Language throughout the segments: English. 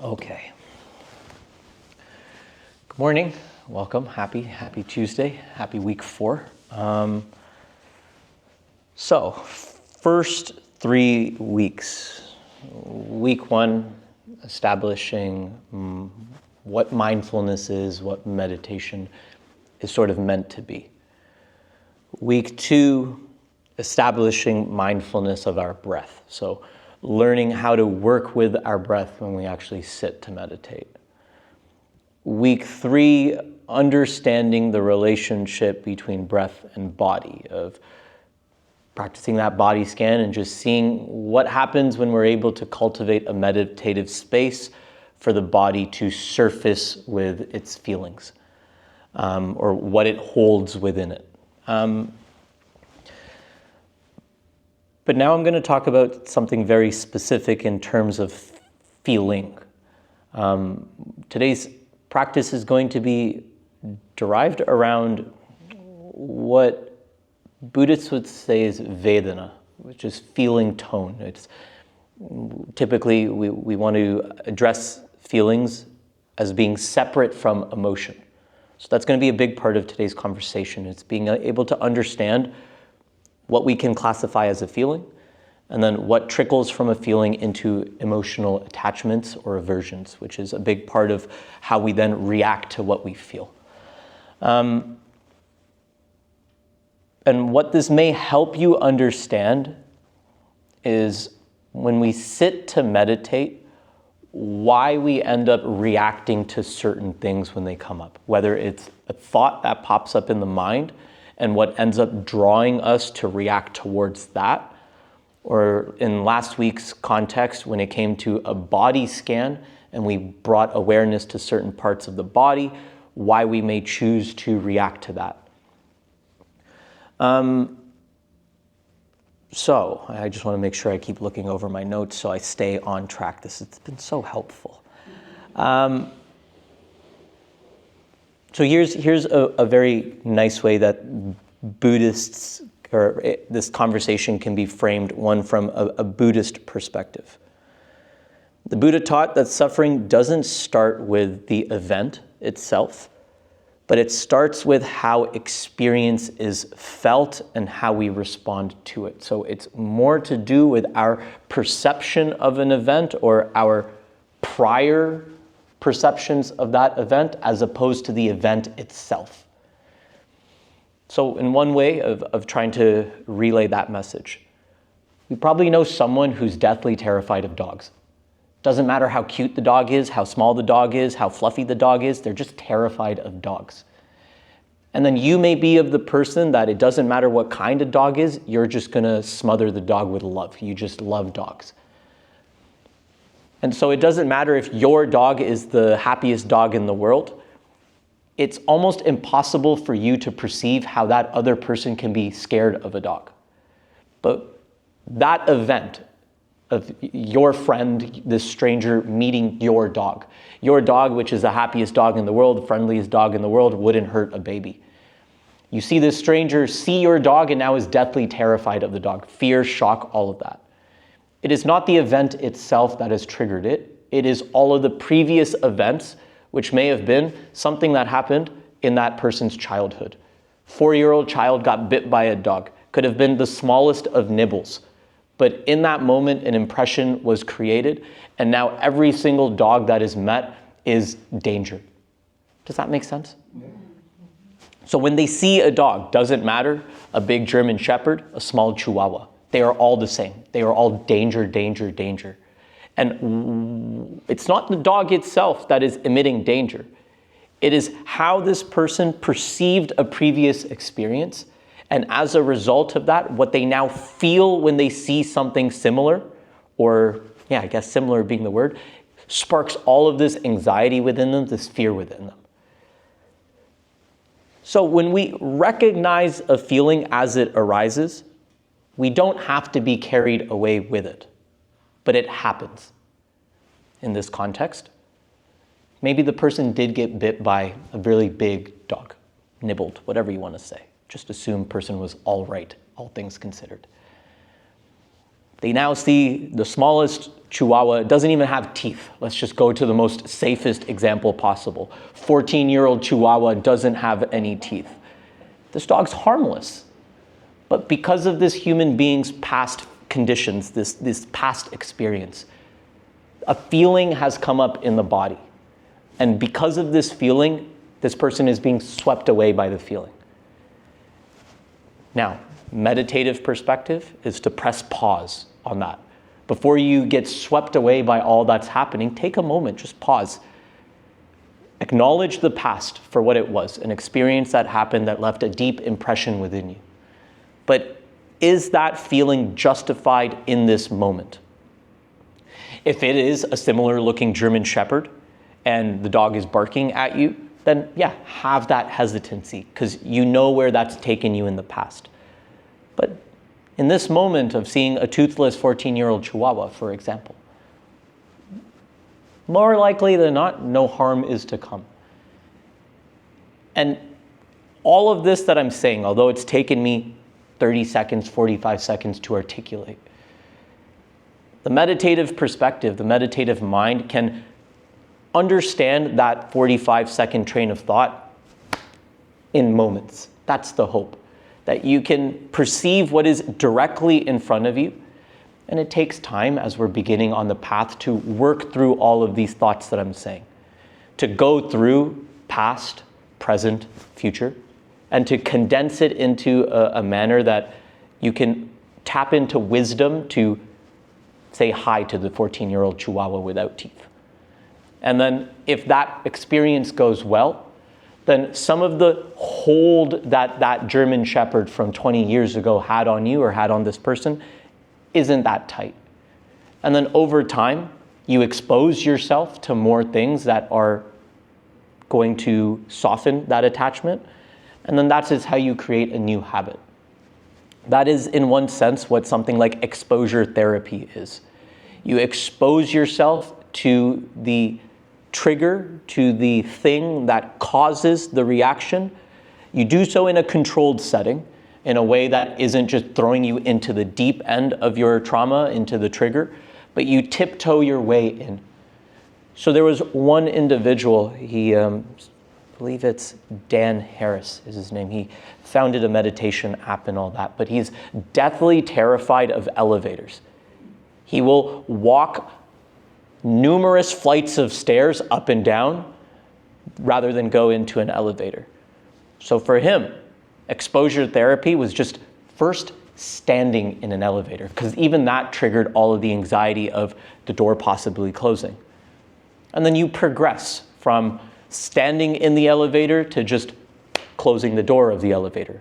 Okay. Good morning. Welcome. Happy Tuesday. Happy week 4. So, first 3 weeks. Week 1, establishing what mindfulness is, what meditation is sort of meant to be. Week 2, establishing mindfulness of our breath. So, learning how to work with our breath when we actually sit to meditate. Week 3, understanding the relationship between breath and body, of practicing that body scan and just seeing what happens when we're able to cultivate a meditative space for the body to surface with its feelings, or what it holds within it. But now I'm going to talk about something very specific in terms of feeling. Today's practice is going to be derived around what Buddhists would say is vedanā, which is feeling tone. It's typically we want to address feelings as being separate from emotion. So that's going to be a big part of today's conversation. It's being able to understand what we can classify as a feeling, and then what trickles from a feeling into emotional attachments or aversions, which is a big part of how we then react to what we feel. And what this may help you understand is when we sit to meditate, why we end up reacting to certain things when they come up, whether it's a thought that pops up in the mind and what ends up drawing us to react towards that, or in last week's context when it came to a body scan and we brought awareness to certain parts of the body, why we may choose to react to that. So I just want to make sure I keep looking over my notes so I stay on track. This has been so helpful. So here's a very nice way that Buddhists, or this conversation can be framed, one from a Buddhist perspective. The Buddha taught that suffering doesn't start with the event itself, but it starts with how experience is felt and how we respond to it. So it's more to do with our perception of an event or our prior perceptions of that event as opposed to the event itself. So in one way of trying to relay that message, we probably know someone who's deathly terrified of dogs. Doesn't matter how cute the dog is, how small the dog is, how fluffy the dog is, they're just terrified of dogs. And then you may be of the person that it doesn't matter what kind of dog is, you're just gonna smother the dog with love. You just love dogs. And so it doesn't matter if your dog is the happiest dog in the world. It's almost impossible for you to perceive how that other person can be scared of a dog. But that event of your friend, this stranger, meeting your dog, which is the happiest dog in the world, the friendliest dog in the world, wouldn't hurt a baby. You see this stranger see your dog and now is deathly terrified of the dog. Fear, shock, all of that. It is not the event itself that has triggered it. It is all of the previous events, which may have been something that happened in that person's childhood. 4-year-old child got bit by a dog. Could have been the smallest of nibbles. But in that moment, an impression was created, and now every single dog that is met is danger. Does that make sense? Yeah. So when they see a dog, doesn't matter, a big German Shepherd, a small Chihuahua, they are all the same. They are all danger, danger, danger. And it's not the dog itself that is emitting danger. It is how this person perceived a previous experience, and as a result of that, what they now feel when they see something similar, or I guess similar being the word, sparks all of this anxiety within them, this fear within them. So when we recognize a feeling as it arises, we don't have to be carried away with it, but it happens. In this context, maybe the person did get bit by a really big dog, nibbled, whatever you want to say. Just assume person was all right, all things considered. They now see the smallest Chihuahua doesn't even have teeth. Let's just go to the most safest example possible. 14-year-old Chihuahua doesn't have any teeth. This dog's harmless. But because of this human being's past conditions, this past experience, a feeling has come up in the body. And because of this feeling, this person is being swept away by the feeling. Now, meditative perspective is to press pause on that. Before you get swept away by all that's happening, take a moment, just pause. Acknowledge the past for what it was, an experience that happened that left a deep impression within you. But is that feeling justified in this moment? If it is a similar looking German Shepherd and the dog is barking at you, then yeah, have that hesitancy because you know where that's taken you in the past. But in this moment of seeing a toothless 14-year-old Chihuahua, for example, more likely than not, no harm is to come. And all of this that I'm saying, although it's taken me 30 seconds, 45 seconds to articulate, the meditative perspective, the meditative mind can understand that 45-second train of thought in moments. That's the hope. That you can perceive what is directly in front of you. And it takes time as we're beginning on the path to work through all of these thoughts that I'm saying. To go through past, present, future, and to condense it into a manner that you can tap into wisdom to say hi to the 14-year-old Chihuahua without teeth. And then if that experience goes well, then some of the hold that German Shepherd from 20 years ago had on you or had on this person isn't that tight. And then over time, you expose yourself to more things that are going to soften that attachment. And then that is how you create a new habit. That is, in one sense, what something like exposure therapy is. You expose yourself to the trigger, to the thing that causes the reaction. You do so in a controlled setting, in a way that isn't just throwing you into the deep end of your trauma, into the trigger, but you tiptoe your way in. So there was one individual, I believe it's Dan Harris is his name. He founded a meditation app and all that, but he's deathly terrified of elevators. He will walk numerous flights of stairs up and down rather than go into an elevator. So for him, exposure therapy was just first standing in an elevator, because even that triggered all of the anxiety of the door possibly closing. And then you progress from standing in the elevator to just closing the door of the elevator.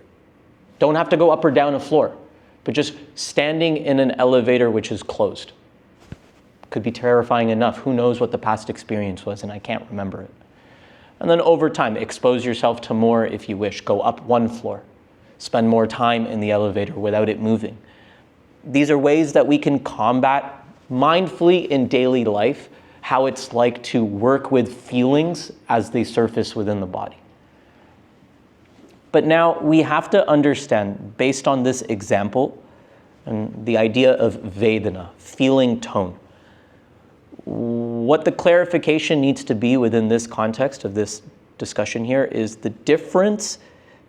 Don't have to go up or down a floor, but just standing in an elevator which is closed. Could be terrifying enough. Who knows what the past experience was, and I can't remember it. And then over time, expose yourself to more if you wish. Go up one floor. Spend more time in the elevator without it moving. These are ways that we can combat mindfully in daily life how it's like to work with feelings as they surface within the body. But now we have to understand, based on this example, and the idea of vedanā, feeling tone, what the clarification needs to be within this context of this discussion here is the difference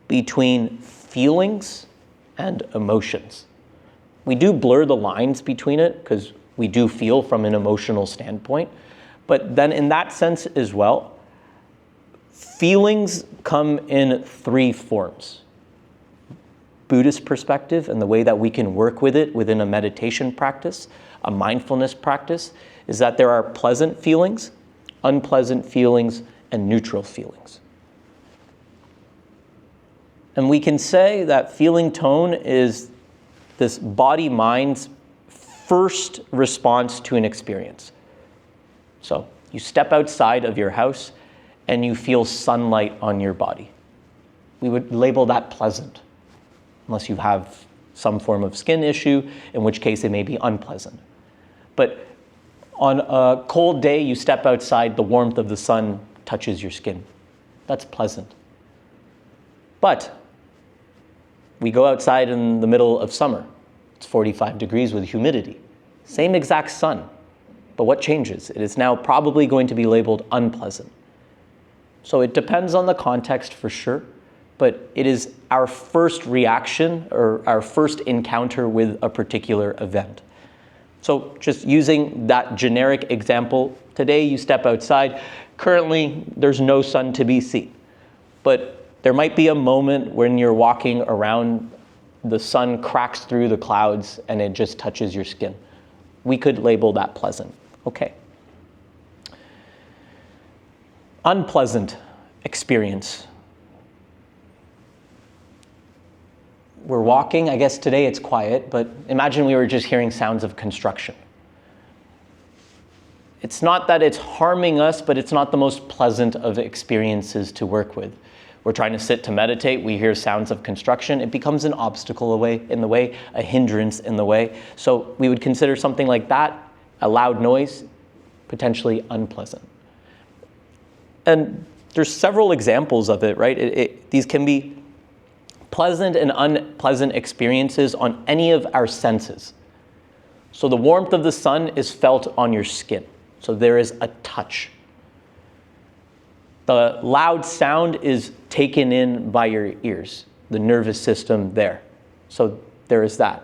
between feelings and emotions. We do blur the lines between it because we do feel from an emotional standpoint, but then in that sense as well, feelings come in three forms. Buddhist perspective and the way that we can work with it within a meditation practice, a mindfulness practice, is that there are pleasant feelings, unpleasant feelings, and neutral feelings. And we can say that feeling tone is this body-mind's first response to an experience. So you step outside of your house and you feel sunlight on your body. We would label that pleasant, unless you have some form of skin issue, in which case it may be unpleasant. But on a cold day, you step outside, the warmth of the sun touches your skin. That's pleasant. But we go outside in the middle of summer. It's 45 degrees with humidity. Same exact sun, but what changes? It is now probably going to be labeled unpleasant. So it depends on the context for sure, but it is our first reaction or our first encounter with a particular event. So just using that generic example, today you step outside, currently there's no sun to be seen, but there might be a moment when you're walking around, the sun cracks through the clouds and it just touches your skin. We could label that pleasant. Okay. Unpleasant experience. We're walking, I guess today it's quiet, but imagine we were just hearing sounds of construction. It's not that it's harming us, but it's not the most pleasant of experiences to work with. We're trying to sit to meditate, we hear sounds of construction, it becomes an obstacle in the way, a hindrance in the way. So we would consider something like that, a loud noise, potentially unpleasant. And there's several examples of it, right? These can be pleasant and unpleasant experiences on any of our senses. So the warmth of the sun is felt on your skin. So there is a touch. The loud sound is taken in by your ears, the nervous system there. So there is that.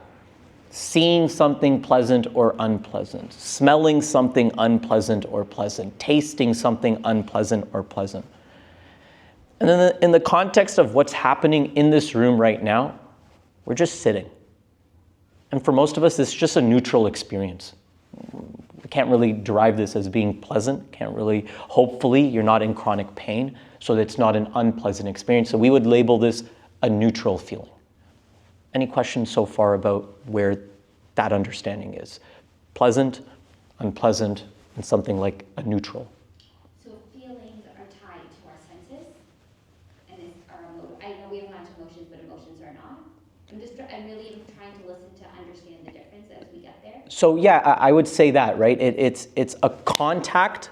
Seeing something pleasant or unpleasant, smelling something unpleasant or pleasant, tasting something unpleasant or pleasant. And then in the context of what's happening in this room right now, we're just sitting. And for most of us, it's just a neutral experience. We can't really derive this as being pleasant, hopefully you're not in chronic pain, so it's not an unpleasant experience. So we would label this a neutral feeling. Any questions so far about where that understanding is? Pleasant, unpleasant, and something like a neutral. So feelings are tied to our senses, and I know we have lots of emotions, but emotions are not. I'm really trying to listen to understand the difference as we get there. So yeah, I would say that, right? It's a contact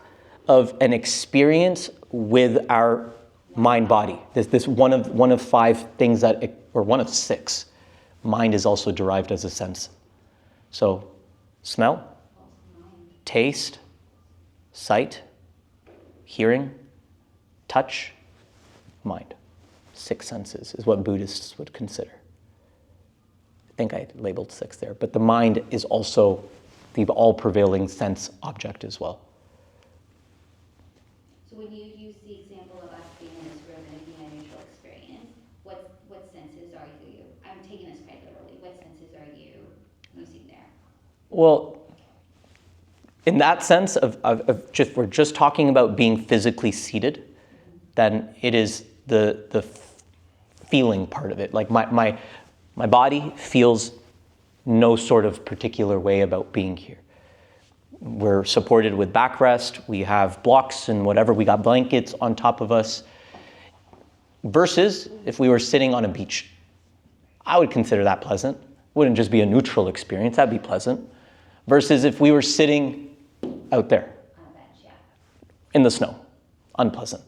of an experience with our mind-body. This one of 5 things or one of 6. Mind is also derived as a sense. So smell, taste, sight, hearing, touch, mind. 6 senses is what Buddhists would consider. I think I labeled 6 there, but the mind is also the all-prevailing sense object as well. So when you use the example of us being in this room and it being a neutral experience, what senses are you? I'm taking this quite literally. What senses are you using there? Well, in that sense we're just talking about being physically seated, then it is the feeling part of it. Like my body feels no sort of particular way about being here. We're supported with backrest, we have blocks and whatever, we got blankets on top of us. Versus if we were sitting on a beach, I would consider that pleasant. Wouldn't just be a neutral experience, that'd be pleasant. Versus if we were sitting out there On a bench, yeah. in the snow, unpleasant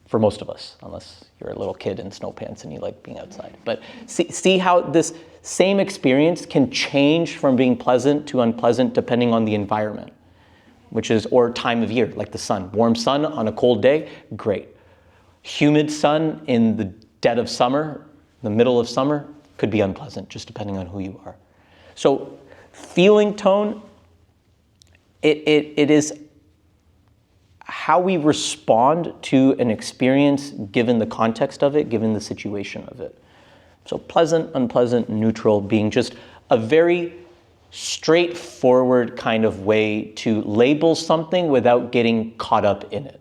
for most of us, unless you're a little kid in snow pants and you like being outside. But see how this same experience can change from being pleasant to unpleasant depending on the environment, or time of year, like the sun. Warm sun on a cold day, great. Humid sun in the dead of summer, the middle of summer, could be unpleasant, just depending on who you are. So feeling tone, it is how we respond to an experience given the context of it, given the situation of it. So pleasant, unpleasant, neutral being just a very straightforward kind of way to label something without getting caught up in it.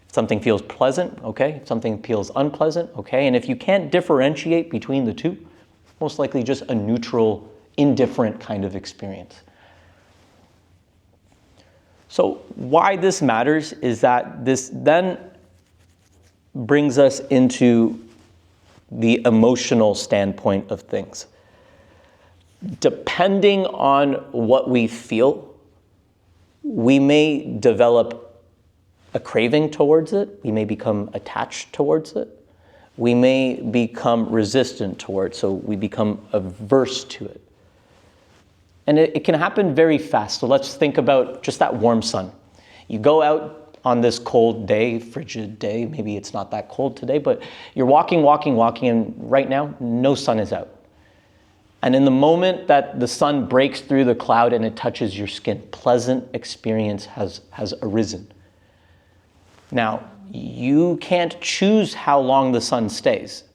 If something feels pleasant, okay. If something feels unpleasant, okay. And if you can't differentiate between the two, most likely just a neutral, indifferent kind of experience. So why this matters is that this then brings us into the emotional standpoint of things. Depending on what we feel, we may develop a craving towards it. We may become attached towards it. We may become resistant towards it, so we become averse to it. And it can happen very fast. So let's think about just that warm sun. You go out on this cold day, frigid day, maybe it's not that cold today, but you're walking, and right now, no sun is out. And in the moment that the sun breaks through the cloud and it touches your skin, pleasant experience has arisen. Now, you can't choose how long the sun stays,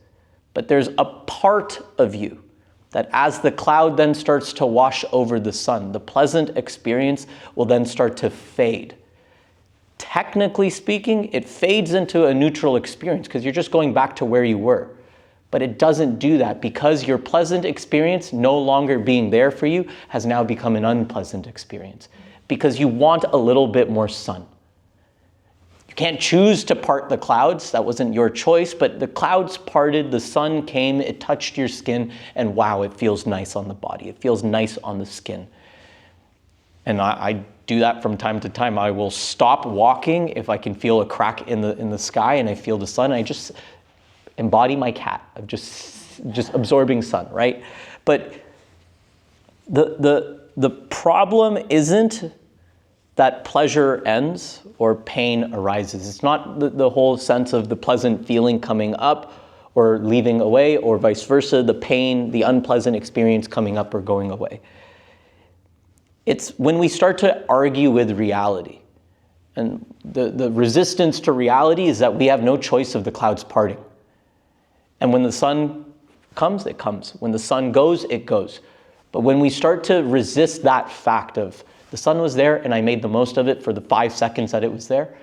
but there's a part of you that as the cloud then starts to wash over the sun, the pleasant experience will then start to fade. Technically speaking, it fades into a neutral experience because you're just going back to where you were. But it doesn't do that because your pleasant experience no longer being there for you has now become an unpleasant experience because you want a little bit more sun. You can't choose to part the clouds. That wasn't your choice, but the clouds parted, the sun came, it touched your skin, and wow, it feels nice on the body. It feels nice on the skin. And I do that from time to time. I will stop walking if I can feel a crack in the sky and I feel the sun. I just embody my cat of just absorbing sun, right? But the problem isn't that pleasure ends or pain arises. It's not the whole sense of the pleasant feeling coming up or leaving away, or vice versa, the pain, the unpleasant experience coming up or going away. It's when we start to argue with reality. And the resistance to reality is that we have no choice of the clouds parting. And when the sun comes, it comes. When the sun goes, it goes. But when we start to resist that fact of the sun was there and I made the most of it for the 5 seconds that it was there,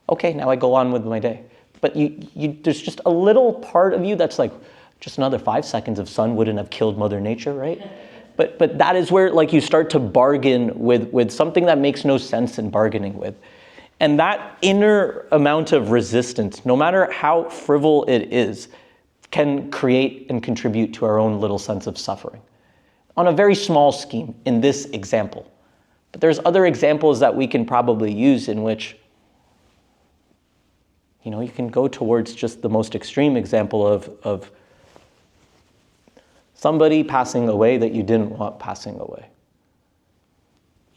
okay, now I go on with my day. But there's just a little part of you that's like, just another 5 seconds of sun wouldn't have killed Mother Nature, right? But that is where like you start to bargain with something that makes no sense in bargaining with. And that inner amount of resistance, no matter how frivolous it is, can create and contribute to our own little sense of suffering. On a very small scheme, in this example. But there's other examples that we can probably use in which, you can go towards just the most extreme example of somebody passing away that you didn't want passing away.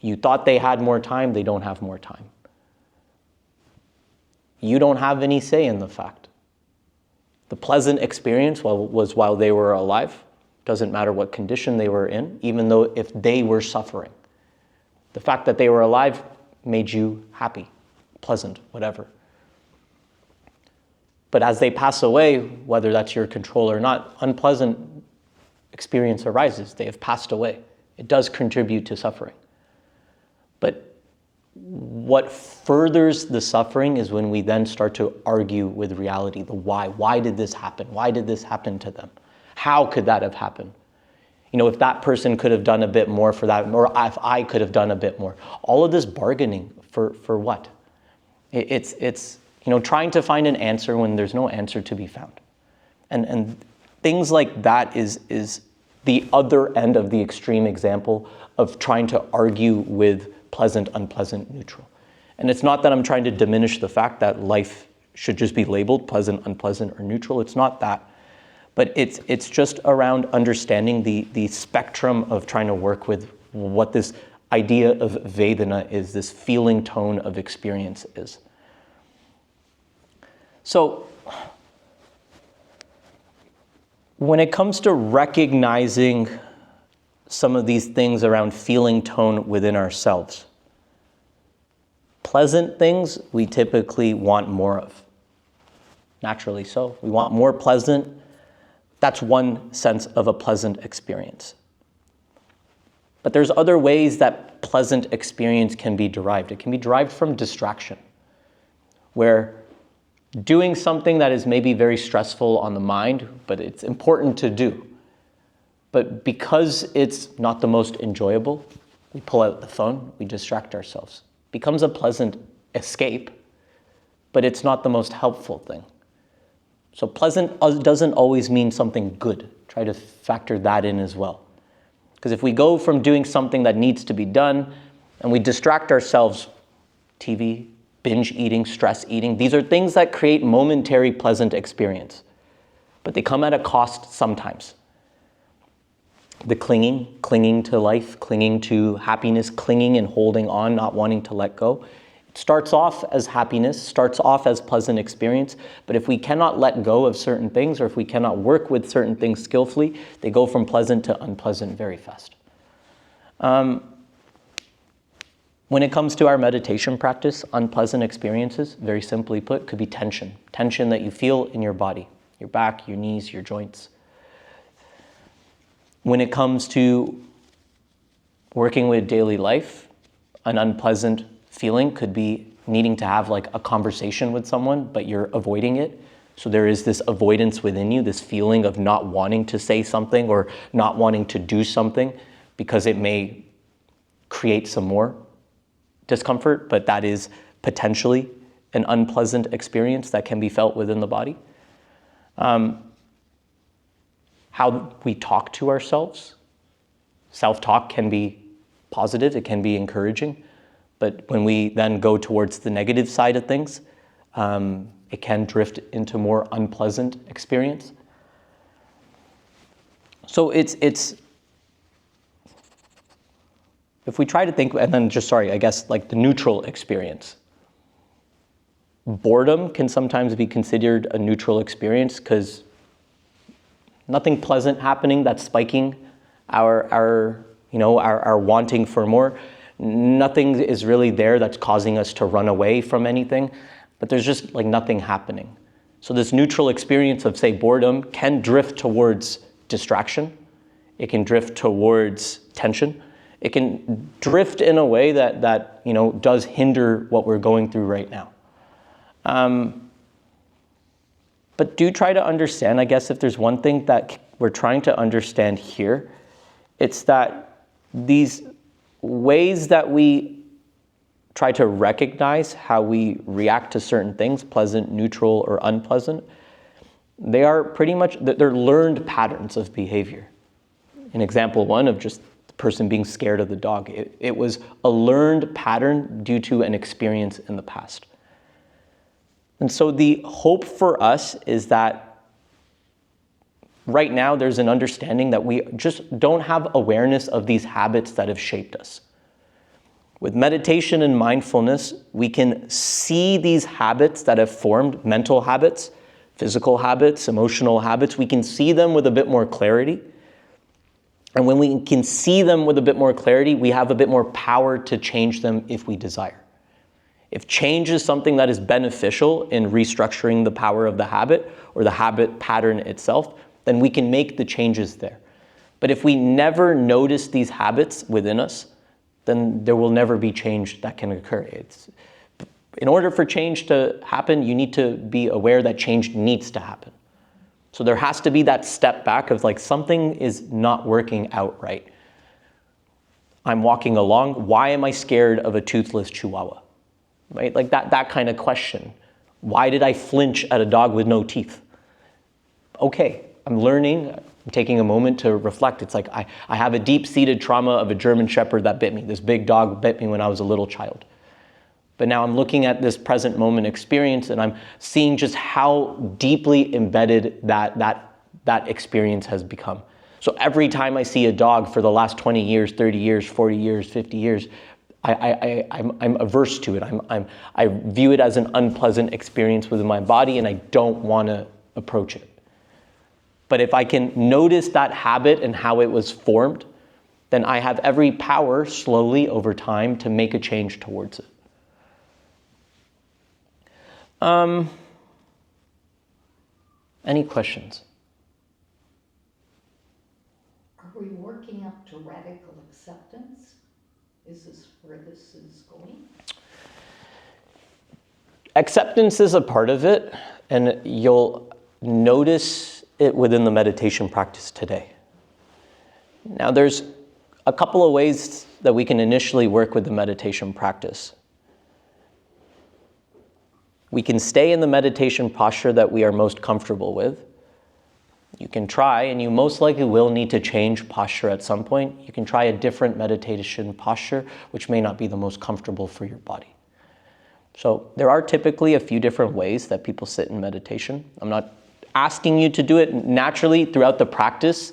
You thought they had more time, they don't have more time. You don't have any say in the fact. The pleasant experience was while they were alive. Doesn't matter what condition they were in, even though if they were suffering. The fact that they were alive made you happy, pleasant, whatever. But as they pass away, whether that's your control or not, unpleasant experience arises. They have passed away. It does contribute to suffering. But what furthers the suffering is when we then start to argue with reality, the why. Why did this happen? Why did this happen to them? How could that have happened? If that person could have done a bit more for that, or if I could have done a bit more. All of this bargaining for what? It's trying to find an answer when there's no answer to be found. And things like that is the other end of the extreme example of trying to argue with pleasant, unpleasant, neutral. And it's not that I'm trying to diminish the fact that life should just be labeled pleasant, unpleasant, or neutral. It's not that. But it's just around understanding the spectrum of trying to work with what this idea of vedanā is, this feeling tone of experience is. So, when it comes to recognizing some of these things around feeling tone within ourselves, pleasant things we typically want more of. Naturally so. We want more pleasant. That's one sense of a pleasant experience. But there's other ways that pleasant experience can be derived. It can be derived from distraction, where doing something that is maybe very stressful on the mind, but it's important to do. But because it's not the most enjoyable, we pull out the phone, we distract ourselves. It becomes a pleasant escape, but it's not the most helpful thing. So pleasant doesn't always mean something good. Try to factor that in as well. Because if we go from doing something that needs to be done and we distract ourselves, TV, binge eating, stress eating, these are things that create momentary pleasant experience. But they come at a cost sometimes. the clinging to life, clinging to happiness, clinging and holding on, not wanting to let go. It starts off as happiness, starts off as pleasant experience, but if we cannot let go of certain things, or if we cannot work with certain things skillfully, they go from pleasant to unpleasant very fast. When it comes to our meditation practice, unpleasant experiences, very simply put, could be tension. Tension that you feel in your body, your back, your knees, your joints. When it comes to working with daily life, an unpleasant feeling could be needing to have like a conversation with someone, but you're avoiding it. So there is this avoidance within you, this feeling of not wanting to say something or not wanting to do something because it may create some more discomfort, but that is potentially an unpleasant experience that can be felt within the body. How we talk to ourselves. Self-talk can be positive, it can be encouraging, but when we then go towards the negative side of things, it can drift into more unpleasant experience. So it's if we try to think, and then like the neutral experience. Boredom can sometimes be considered a neutral experience because nothing pleasant happening that's spiking our wanting for more. Nothing is really there that's causing us to run away from anything, but there's just like nothing happening. So this neutral experience of, say, boredom can drift towards distraction. It can drift towards tension. It can drift in a way that does hinder what we're going through right now. But do try to understand, I guess if there's one thing that we're trying to understand here, it's that these ways that we try to recognize how we react to certain things, pleasant, neutral, or unpleasant, they are pretty much, they're learned patterns of behavior. An example one of just the person being scared of the dog. It was a learned pattern due to an experience in the past. And so the hope for us is that right now there's an understanding that we just don't have awareness of these habits that have shaped us. With meditation and mindfulness, we can see these habits that have formed, mental habits, physical habits, emotional habits. We can see them with a bit more clarity. And when we can see them with a bit more clarity, we have a bit more power to change them if we desire. If change is something that is beneficial in restructuring the power of the habit or the habit pattern itself, then we can make the changes there. But if we never notice these habits within us, then there will never be change that can occur. In order for change to happen, you need to be aware that change needs to happen. So there has to be that step back of like something is not working out right. I'm walking along, why am I scared of a toothless chihuahua? Right? Like that kind of question. Why did I flinch at a dog with no teeth? Okay, I'm learning, I'm taking a moment to reflect. It's like I have a deep-seated trauma of a German Shepherd that bit me. This big dog bit me when I was a little child. But now I'm looking at this present moment experience and I'm seeing just how deeply embedded that experience has become. So every time I see a dog for the last 20 years, 30 years, 40 years, 50 years, I'm averse to it. I view it as an unpleasant experience within my body and I don't want to approach it. But if I can notice that habit and how it was formed, then I have every power slowly over time to make a change towards it. Any questions? Are we working up to radical acceptance? Is this where this is going? Acceptance is a part of it, and you'll notice it within the meditation practice today. Now, there's a couple of ways that we can initially work with the meditation practice. We can stay in the meditation posture that we are most comfortable with. You can try, and you most likely will need to change posture at some point. You can try a different meditation posture, which may not be the most comfortable for your body. So there are typically a few different ways that people sit in meditation. I'm not asking you to do it naturally throughout the practice.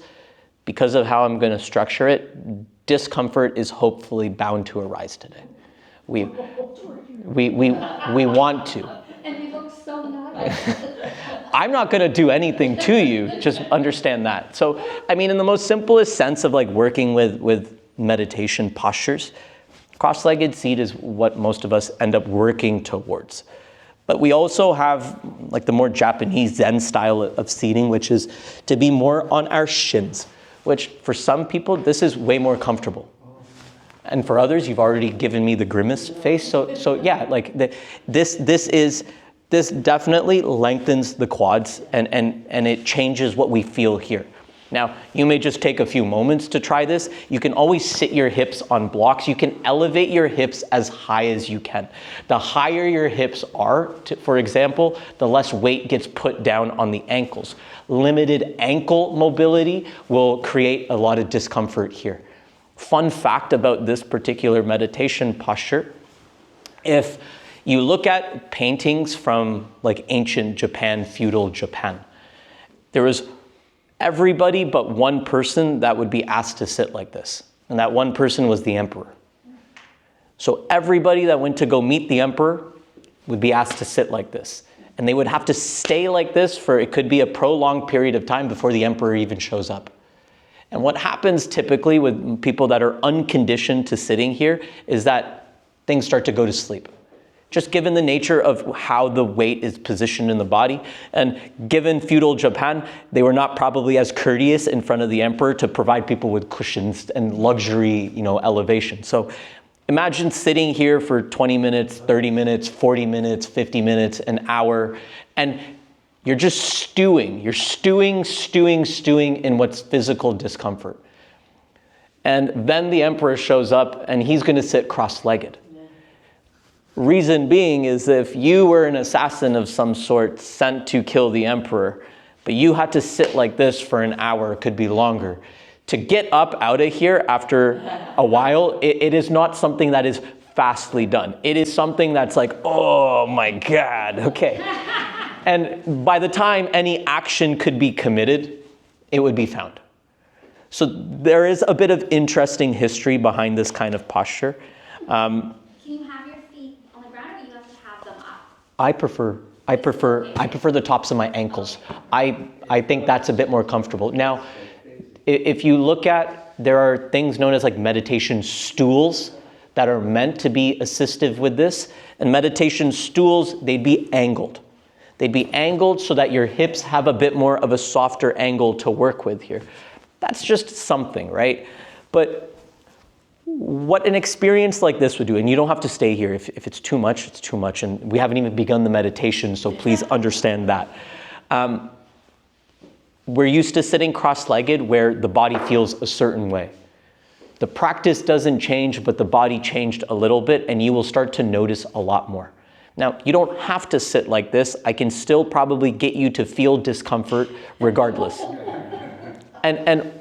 because of how I'm going to structure it, discomfort is hopefully bound to arise today. We want to. And you look so nice. I'm not going to do anything to you, just understand that. So, I mean, in the most simplest sense of like working with meditation postures, cross-legged seat is what most of us end up working towards. But we also have like the more Japanese Zen style of seating, which is to be more on our shins, which for some people, this is way more comfortable. And for others, you've already given me the grimace face. So yeah, like this definitely lengthens the quads and it changes what we feel here. Now, you may just take a few moments to try this. You can always sit your hips on blocks. You can elevate your hips as high as you can. The higher your hips are, for example, the less weight gets put down on the ankles. Limited ankle mobility will create a lot of discomfort here. Fun fact about this particular meditation posture, if you look at paintings from like ancient Japan, feudal Japan, there was everybody but one person that would be asked to sit like this. And that one person was the emperor. So everybody that went to go meet the emperor would be asked to sit like this. And they would have to stay like this for, it could be a prolonged period of time before the emperor even shows up. And what happens typically with people that are unconditioned to sitting here is that things start to go to sleep. Just given the nature of how the weight is positioned in the body. And given feudal Japan, they were not probably as courteous in front of the emperor to provide people with cushions and luxury, elevation. So imagine sitting here for 20 minutes, 30 minutes, 40 minutes, 50 minutes, an hour, and you're just stewing. You're stewing in what's physical discomfort. And then the emperor shows up and he's going to sit cross-legged. Reason being is if you were an assassin of some sort sent to kill the emperor, but you had to sit like this for an hour, it could be longer. To get up out of here after a while, it is not something that is fastly done. It is something that's like, oh my God, okay. And by the time any action could be committed, it would be found. So there is a bit of interesting history behind this kind of posture. Can you have your feet on the ground, or you have to have them up? I prefer the tops of my ankles. I think that's a bit more comfortable. Now, if you look at, there are things known as like meditation stools that are meant to be assistive with this. And meditation stools, they'd be angled. They'd be angled so that your hips have a bit more of a softer angle to work with here. That's just something, right? But what an experience like this would do, and you don't have to stay here. If it's too much, it's too much. And we haven't even begun the meditation, so please understand that. We're used to sitting cross-legged where the body feels a certain way. The practice doesn't change, but the body changed a little bit, and you will start to notice a lot more. Now, you don't have to sit like this. I can still probably get you to feel discomfort regardless. And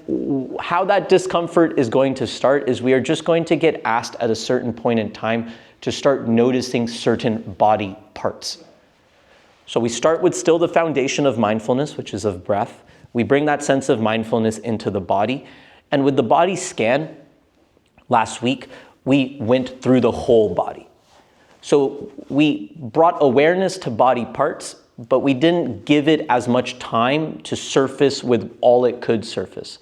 how that discomfort is going to start is we are just going to get asked at a certain point in time to start noticing certain body parts. So we start with still the foundation of mindfulness, which is of breath. We bring that sense of mindfulness into the body. And with the body scan, last week, we went through the whole body. So we brought awareness to body parts, but we didn't give it as much time to surface with all it could surface.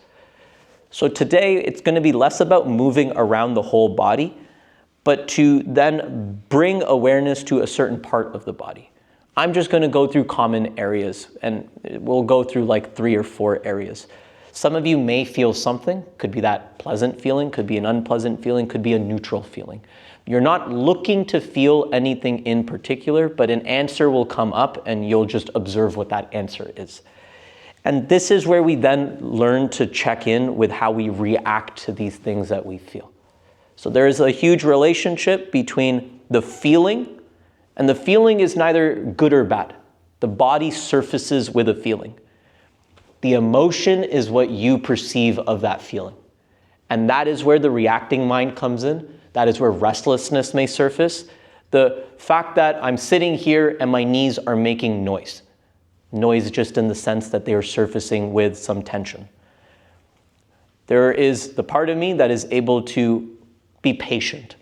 So today, it's going to be less about moving around the whole body, but to then bring awareness to a certain part of the body. I'm just going to go through common areas, and we'll go through like 3 or 4 areas. Some of you may feel something, could be that pleasant feeling, could be an unpleasant feeling, could be a neutral feeling. You're not looking to feel anything in particular, but an answer will come up and you'll just observe what that answer is. And this is where we then learn to check in with how we react to these things that we feel. So there is a huge relationship between the feeling, and the feeling is neither good or bad. The body surfaces with a feeling. The emotion is what you perceive of that feeling. And that is where the reacting mind comes in. That is where restlessness may surface. The fact that I'm sitting here and my knees are making noise. Noise just in the sense that they are surfacing with some tension. There is the part of me that is able to be patient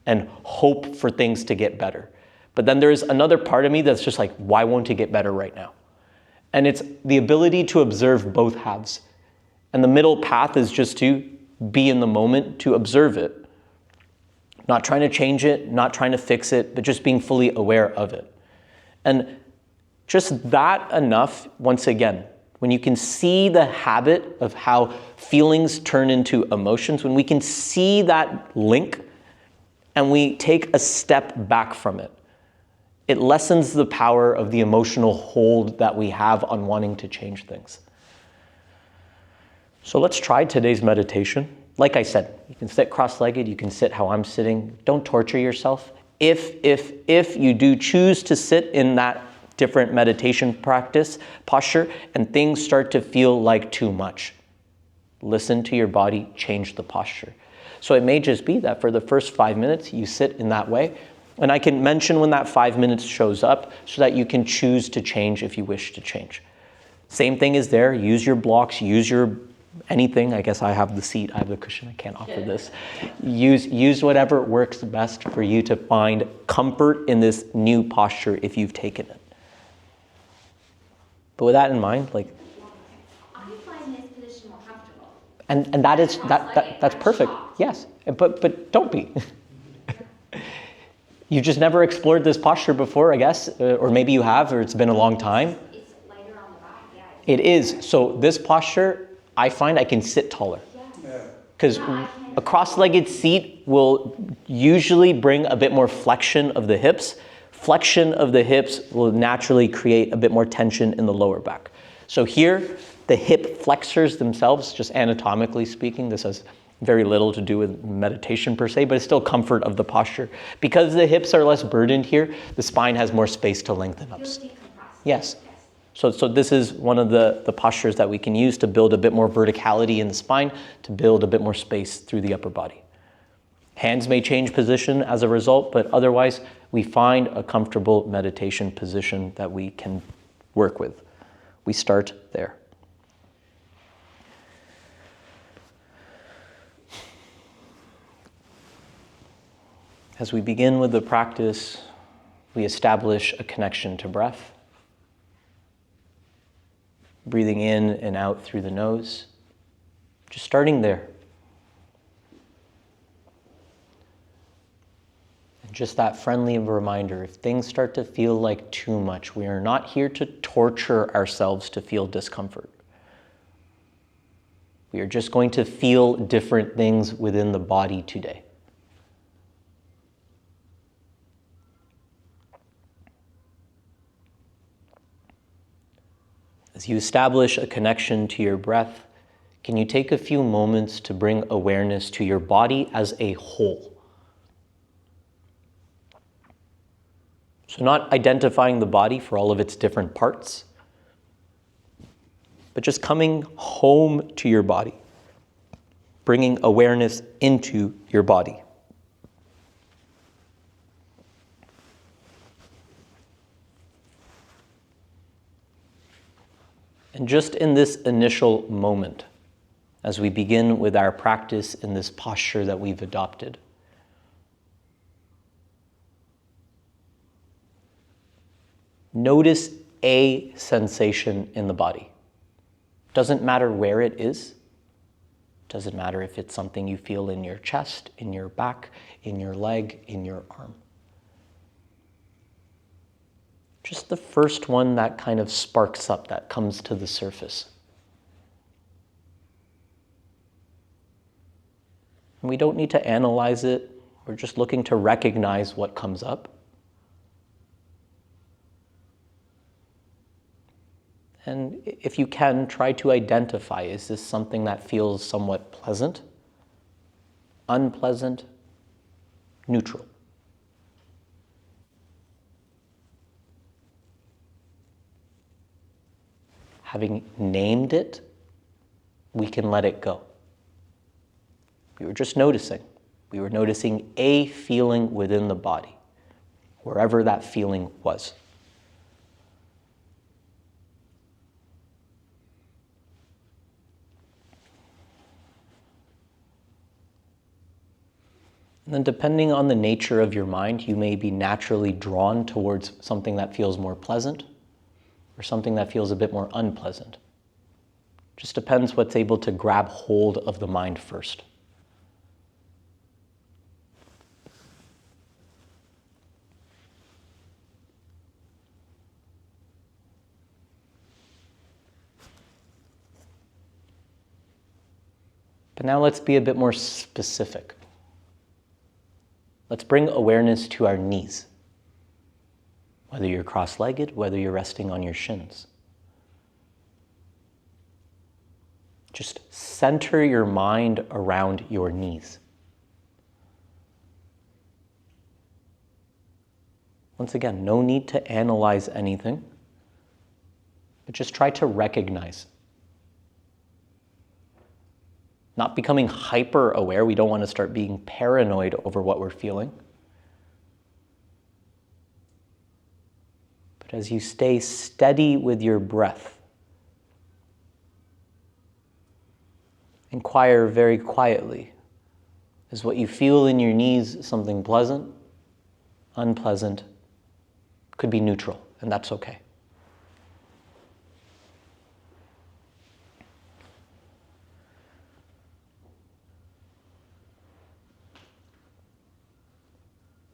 and hope for things to get better. But then there's another part of me that's just like, why won't it get better right now? And it's the ability to observe both halves. And the middle path is just to be in the moment, to observe it. Not trying to change it, not trying to fix it, but just being fully aware of it. And just that enough, once again, when you can see the habit of how feelings turn into emotions, when we can see that link and we take a step back from it, it lessens the power of the emotional hold that we have on wanting to change things. So let's try today's meditation. Like I said, you can sit cross-legged, you can sit how I'm sitting. Don't torture yourself. If you do choose to sit in that different meditation practice posture and things start to feel like too much, listen to your body, change the posture. So it may just be that for the first 5 minutes you sit in that way, and I can mention when that 5 minutes shows up so that you can choose to change if you wish to change. Same thing is there. Use your blocks, use your anything. I guess I have the seat, I have the cushion, I can't offer this. Use whatever works best for you to find comfort in this new posture if you've taken it. But with that in mind, like, I find this position more comfortable. and that's perfect. Yes, but don't be. You've just never explored this posture before, I guess, or maybe you have, or it's been a long time. It's lighter on the back, yeah. It is. So this posture, I find I can sit taller. Because a cross-legged seat will usually bring a bit more flexion of the hips. Flexion of the hips will naturally create a bit more tension in the lower back. So here, the hip flexors themselves, just anatomically speaking, this has very little to do with meditation per se, but it's still comfort of the posture. Because the hips are less burdened here, the spine has more space to lengthen up. Feels decompressed. Yes. So this is one of the postures that we can use to build a bit more verticality in the spine, to build a bit more space through the upper body. Hands may change position as a result, but otherwise we find a comfortable meditation position that we can work with. We start there. As we begin with the practice, we establish a connection to breath. Breathing in and out through the nose. Just starting there. And just that friendly reminder, if things start to feel like too much, we are not here to torture ourselves to feel discomfort. We are just going to feel different things within the body today. As you establish a connection to your breath, can you take a few moments to bring awareness to your body as a whole? So not identifying the body for all of its different parts, but just coming home to your body, bringing awareness into your body. And just in this initial moment, as we begin with our practice in this posture that we've adopted, notice a sensation in the body. Doesn't matter where it is. Doesn't matter if it's something you feel in your chest, in your back, in your leg, in your arm. Just the first one that kind of sparks up, that comes to the surface. And we don't need to analyze it. We're just looking to recognize what comes up. And if you can, try to identify, is this something that feels somewhat pleasant, unpleasant, neutral? Having named it, we can let it go. We were just noticing. We were noticing a feeling within the body, wherever that feeling was. And then depending on the nature of your mind, you may be naturally drawn towards something that feels more pleasant or something that feels a bit more unpleasant. Just depends what's able to grab hold of the mind first. But now let's be a bit more specific. Let's bring awareness to our knees. Whether you're cross-legged, whether you're resting on your shins. Just center your mind around your knees. Once again, no need to analyze anything, but just try to recognize. Not becoming hyper aware. We don't want to start being paranoid over what we're feeling. But as you stay steady with your breath, inquire very quietly. Is what you feel in your knees something pleasant, unpleasant, could be neutral, and that's okay.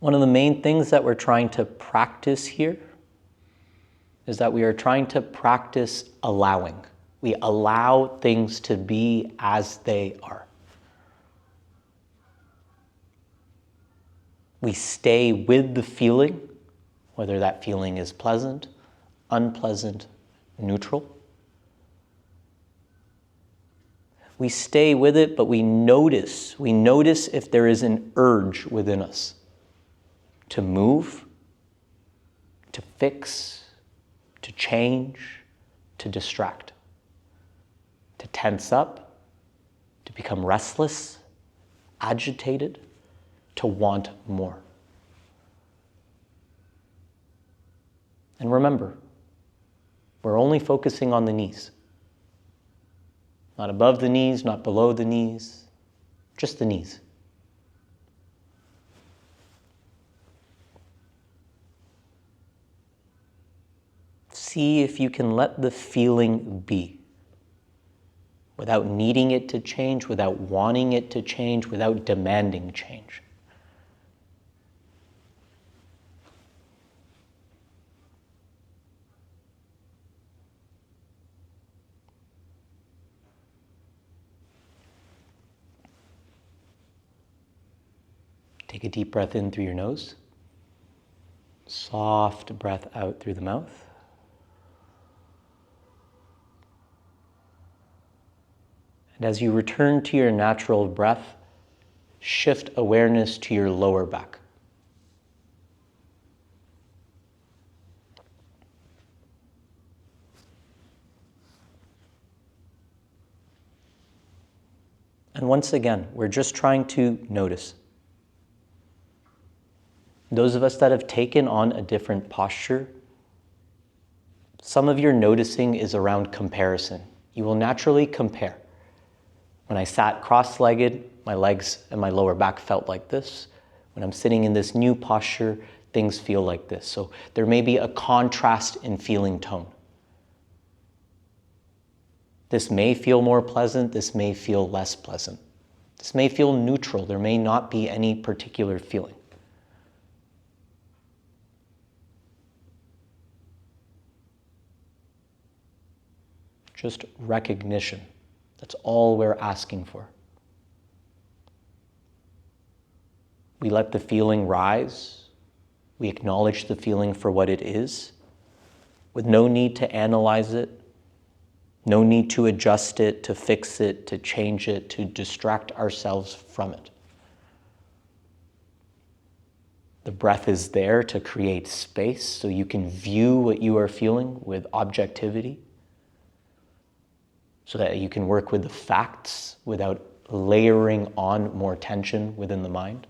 One of the main things that we're trying to practice here is that we are trying to practice allowing. We allow things to be as they are. We stay with the feeling, whether that feeling is pleasant, unpleasant, neutral. We stay with it, but we notice if there is an urge within us to move, to fix, to change, to distract, to tense up, to become restless, agitated, to want more. And remember, we're only focusing on the knees. Not above the knees, not below the knees, just the knees. See if you can let the feeling be without needing it to change, without wanting it to change, without demanding change. Take a deep breath in through your nose. Soft breath out through the mouth. And as you return to your natural breath, shift awareness to your lower back. And once again, we're just trying to notice. Those of us that have taken on a different posture, some of your noticing is around comparison. You will naturally compare. When I sat cross-legged, my legs and my lower back felt like this. When I'm sitting in this new posture, things feel like this. So there may be a contrast in feeling tone. This may feel more pleasant, this may feel less pleasant. This may feel neutral, there may not be any particular feeling. Just recognition. That's all we're asking for. We let the feeling rise. We acknowledge the feeling for what it is, with no need to analyze it, no need to adjust it, to fix it, to change it, to distract ourselves from it. The breath is there to create space so you can view what you are feeling with objectivity, so that you can work with the facts without layering on more tension within the mind.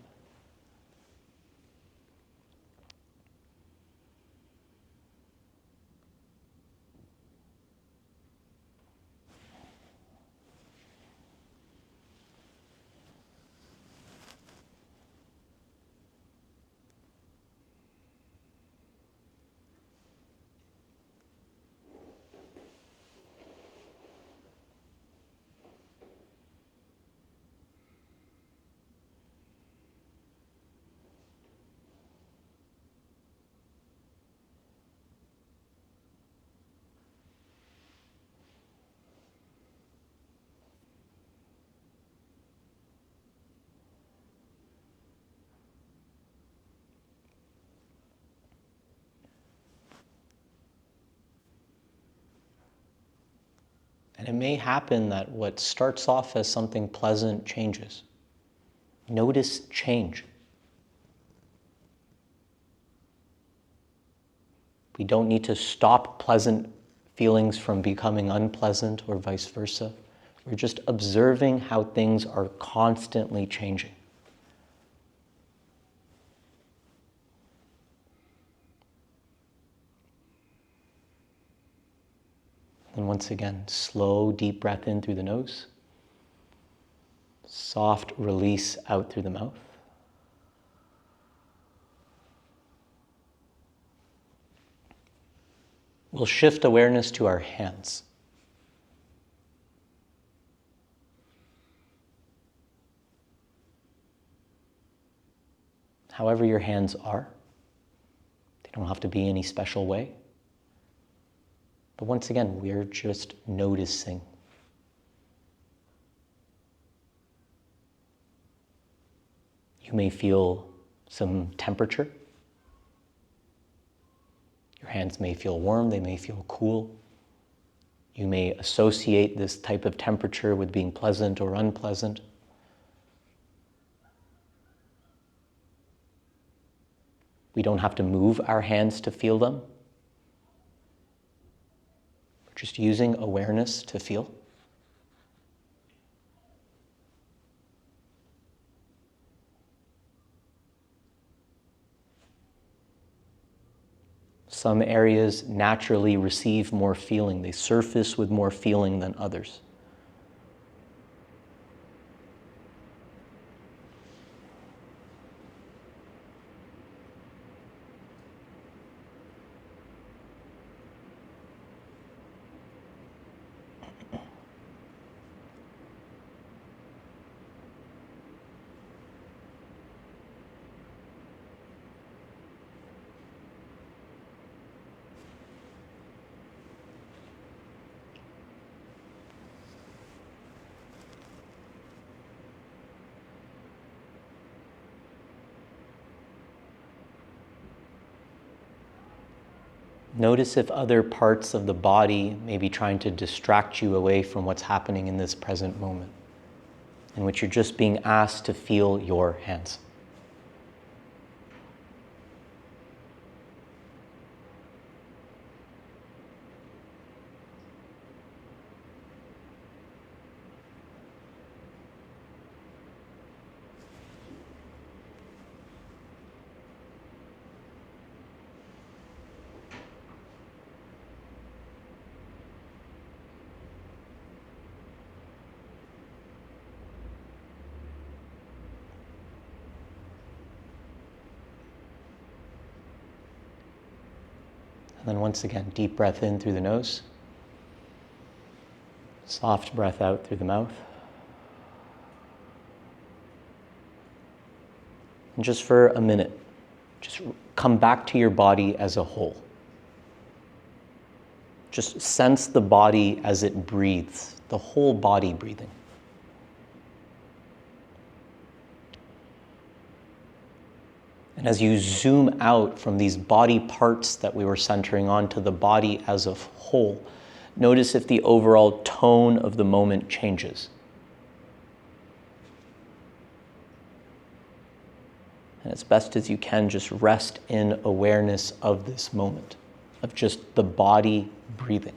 it may happen that what starts off as something pleasant changes. Notice change. We don't need to stop pleasant feelings from becoming unpleasant or vice versa. We're just observing how things are constantly changing. And once again, slow, deep breath in through the nose. Soft release out through the mouth. We'll shift awareness to our hands. However your hands are, they don't have to be any special way. But once again, we're just noticing. You may feel some temperature. Your hands may feel warm, they may feel cool. You may associate this type of temperature with being pleasant or unpleasant. We don't have to move our hands to feel them. We're just using awareness to feel. Some areas naturally receive more feeling. They surface with more feeling than others. Notice if other parts of the body may be trying to distract you away from what's happening in this present moment, in which you're just being asked to feel your hands. And then once again, deep breath in through the nose. Soft breath out through the mouth. And just for a minute, just come back to your body as a whole. Just sense the body as it breathes, the whole body breathing. And as you zoom out from these body parts that we were centering on to the body as a whole, notice if the overall tone of the moment changes. And as best as you can, just rest in awareness of this moment, of just the body breathing.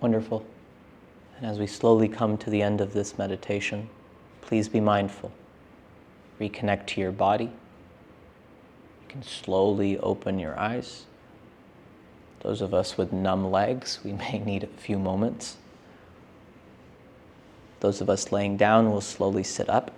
Wonderful. And as we slowly come to the end of this meditation, please be mindful. Reconnect to your body. You can slowly open your eyes. Those of us with numb legs, we may need a few moments. Those of us laying down will slowly sit up.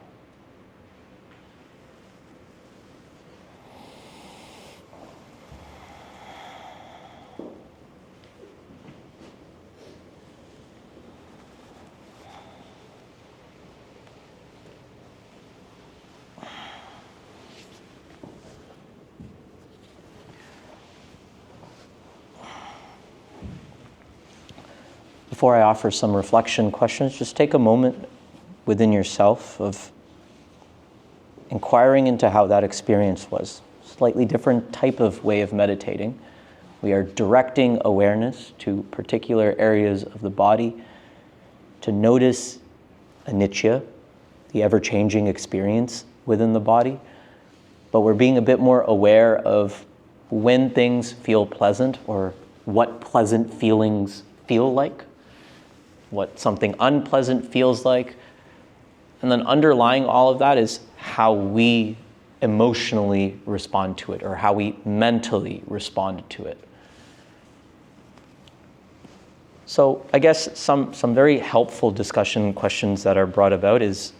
before I offer some reflection questions, just take a moment within yourself of inquiring into how that experience was. Slightly different type of way of meditating. We are directing awareness to particular areas of the body to notice anicca, the ever-changing experience within the body. But we're being a bit more aware of when things feel pleasant or what pleasant feelings feel like, what something unpleasant feels like. And then underlying all of that is how we emotionally respond to it or how we mentally respond to it. So I guess some very helpful discussion questions that are brought about is,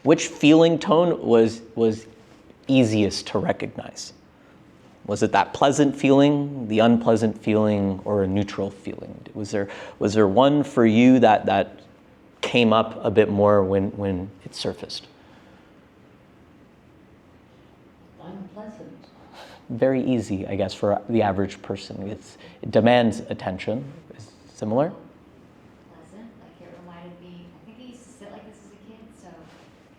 which feeling tone was easiest to recognize? Was it that pleasant feeling, the unpleasant feeling, or a neutral feeling? Was there one for you that came up a bit more when it surfaced? Unpleasant. Very easy, I guess, for the average person. It demands attention. Is it similar? Pleasant, like it reminded me, I think I used to sit like this as a kid, so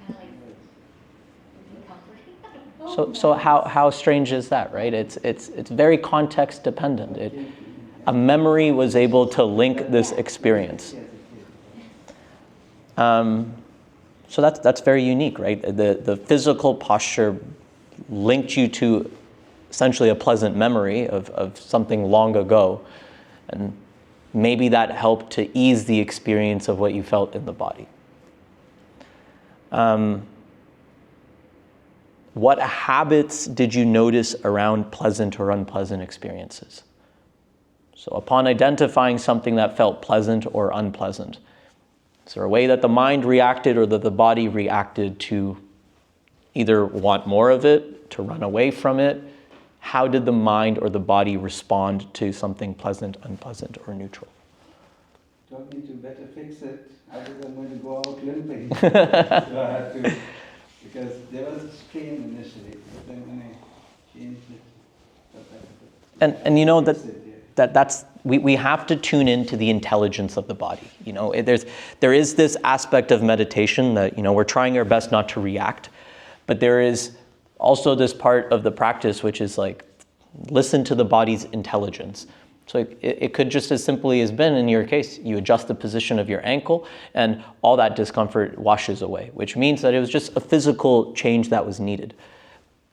kind of like comforting. So how strange is that, right? It's very context dependent. A memory was able to link this experience. So that's very unique, right? The physical posture linked you to essentially a pleasant memory of something long ago, and maybe that helped to ease the experience of what you felt in the body. What habits did you notice around pleasant or unpleasant experiences? So upon identifying something that felt pleasant or unpleasant, is there a way that the mind reacted or that the body reacted to either want more of it, to run away from it? How did the mind or the body respond to something pleasant, unpleasant, or neutral? Told me to better fix it, otherwise I'm going to go out limping. So I had to, because there was a strain initially, but then when I changed it, and you know that's we have to tune into the intelligence of the body. You know, there is this aspect of meditation that, you know, we're trying our best not to react, but there is also this part of the practice which is like, listen to the body's intelligence. So it could just as simply as been, in your case, you adjust the position of your ankle and all that discomfort washes away, which means that it was just a physical change that was needed.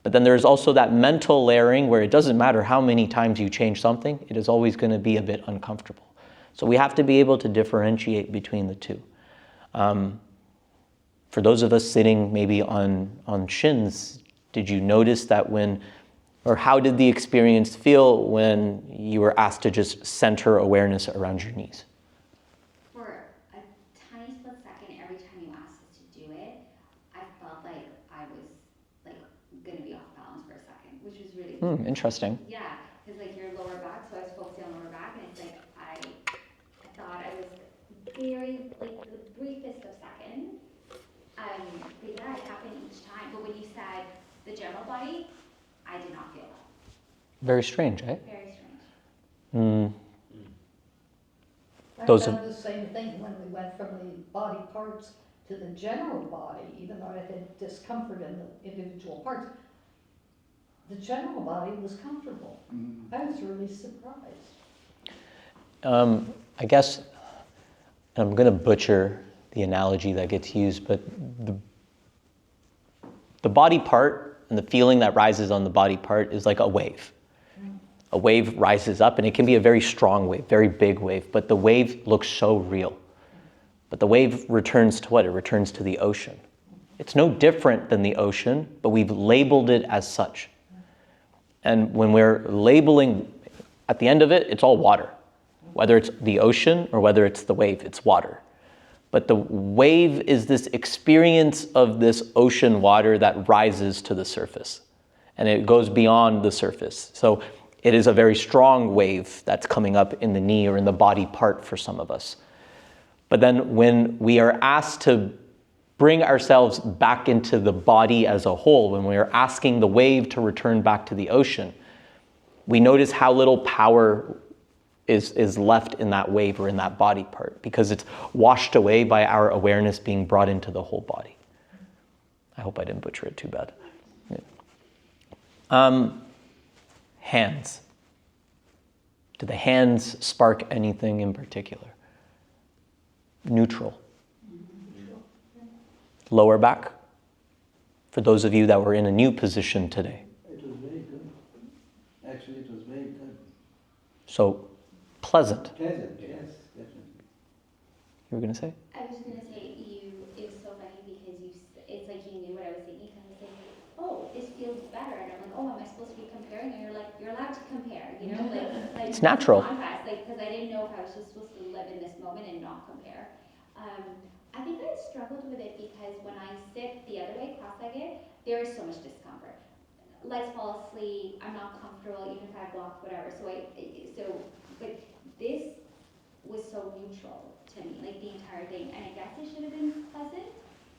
But then there's also that mental layering where it doesn't matter how many times you change something, it is always going to be a bit uncomfortable. So we have to be able to differentiate between the two. For those of us sitting maybe on shins, did you notice that or how did the experience feel when you were asked to just center awareness around your knees? For a tiny split second, every time you asked us to do it, I felt like I was like gonna be off balance for a second, which was really cool. Interesting. Yeah, because like your lower back, so I was focusing on lower back, and it's like I thought I was very like the briefest of seconds. But yeah, it happened each time. But when you said the general body, I did not feel that. Very strange, eh? Very strange. I Those found the same thing when we went from the body parts to the general body, even though I had discomfort in the individual parts. The general body was comfortable. I was really surprised. I guess, and I'm going to butcher the analogy that gets used, but the body part and the feeling that rises on the body part is like a wave. A wave rises up, and it can be a very strong wave, very big wave, but the wave looks so real. But the wave returns to what? It returns to the ocean. It's no different than the ocean, but we've labeled it as such. And when we're labeling, at the end of it, it's all water. Whether it's the ocean or whether it's the wave, it's water. But the wave is this experience of this ocean water that rises to the surface. And it goes beyond the surface. So it is a very strong wave that's coming up in the knee or in the body part for some of us. But then when we are asked to bring ourselves back into the body as a whole, when we are asking the wave to return back to the ocean, we notice how little power is left in that wave or in that body part, because it's washed away by our awareness being brought into the whole body. I hope I didn't butcher it too bad. Yeah. Hands. Do the hands spark anything in particular? Neutral. Lower back. For those of you that were in a new position today. It was very good. Actually, it was very good. So, pleasant. Pleasant, yes, definitely. You were going to say? I was gonna say, it was so funny because it's like you knew what I was thinking, kind of saying, oh, this feels better, and I'm like, oh, am I supposed to be comparing? And you're like, you're allowed to compare, you know, like It's natural. contrast, like, because I didn't know if I was just supposed to live in this moment and not compare. I think I struggled with it because when I sit the other way, cross-legged, there is so much discomfort. Legs fall asleep, I'm not comfortable, even if I block whatever. But this was so neutral to me, like the entire thing. And I guess it should have been pleasant,